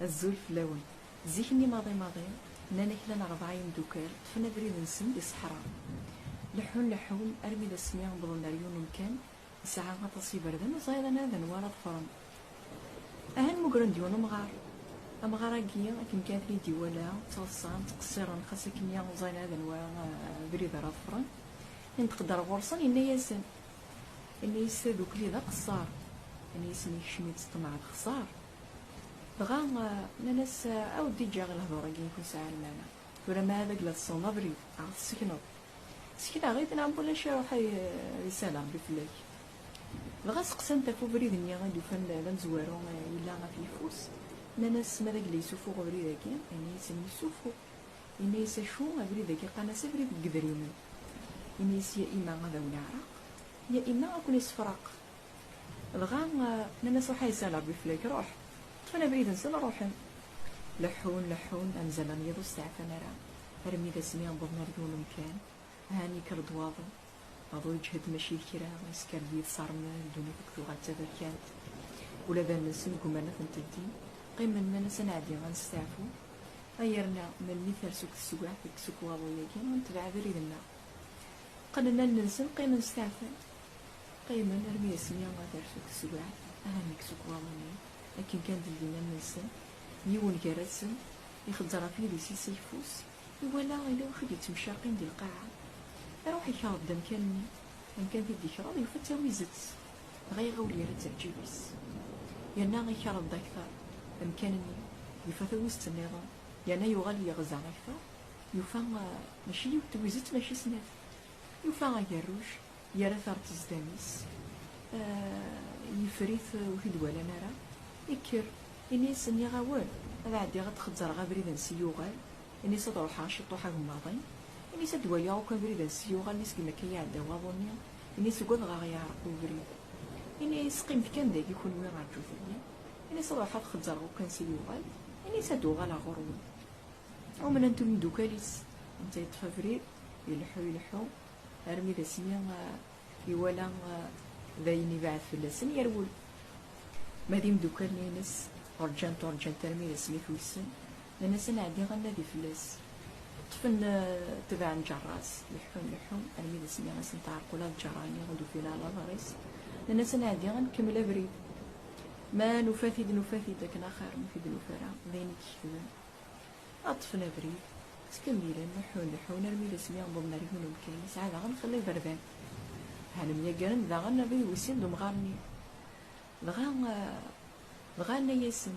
الزول فلاون زيكني ماضي نانا كلا 4 يمدوكال طفنا بريد نسن دي صحراء لحون ارمي دا سميع نبضل ريون مكان ساعة غطاسي بردن وزايدا هذا نوارا ضفرن اهن مقرن ديون امغارا كيا كم كانت لي ديوالا تصان تقصيرن خاصك نيا زاين هذا نوارا بريد رافرن نتقدر غورصن إنا ياسن إنا يسادو كلي ذا قصار إنا ياسن يكشمي تطمع الخصار بغا ناس أودي جا غير الهضورة كي يكون ساعة المانا ولا ما هذاك لا تصونا بريد عرفت سكنا غير نعمل ولا شي روحي رسالة بفلاك بغا سقسان تافو بريد نيا غادي فان لا مزوارو إلا في فوس ناس ماذاك اللي يسوفو بريد كي إنا ياسن يسوفو إنا يساشو بريد كي قناص بريد قدريمن إنيس يا إما غدا ونعرق يا إما أكون يسفرق بغا ناس روحي يسالع بفلاك روح طفنا بريد نسال روحن لحون أنزلن يضو استعفى نرى رمي ذا سميع نضبنا ريون مكان هاني كردواضو غادو يجهد ماشي كرا ويسكر بيض صارنا الدنيا فكتو غاتا كانت ولا ذا نسن قمنا فنتدي قيمنا ناس نعدي غنستعفو غيرنا من مثال سوك السواع فيك سوك واضو ياكين ونتبع بريدنا قلنا ننسن قيمة نستعفى قيمة نرمي سميا غادر سوك السواع أهانيك سوك واضوني لكن كانت لينا ننسن يون كرسن يخدر في ريسي سيفوس ولا إلا وخد يتمشاقين دي القاعة أروح يخاض دم كان في الذكرى يفتى ويزت غير غولي رد الجيبس يانا غيخاض أكثر أمكانني يفتى وسط النظام يانا يغالي يغزع أكثر يفا ماشي يوتويزت ماشي سناف يوفا غيروج يرى ثارت الزداميس يفريث وحيد ولا نرى يكر إنيس إني غاول هذا عادي غتخزر غا بريد نسيوغال إنيس تروح شطوحة ماضي إنيس دواليا وكا بريد نسيوغال نيس كما كيعدا واضونيا إنيس قد غا يعرقو بريد إنيس قيمت كان داك يكون وين غاجو ثانيا إنيس تروح تخزر وكا نسيوغال إنيس دوغال غرون ومن أنتم دوكاليس أنت يطفى بريد يلحو أرمي ذا سميا يوالا ذايني بعد في اللسن يرول ماديم دوكال ناس رجان ترمي ذا سمي في السن لناس نعدي غنادي في اللاس طفن تبع نجراس لحوم أرمي ذا سميا غاس نتعرقو لا الجراني غندو فينا على ضريس لناس نعدي غنكمل أبريد ما نفاثد لكن آخر نفيد نفارا ذايني كيفنا أطفن أبريد تكميلا لحون نرمي لسميا نضمنا ريون مكان ساعة غنخلي بردان هانم يقرن ذا غنبي ويسين دو مغارني بغا ياسن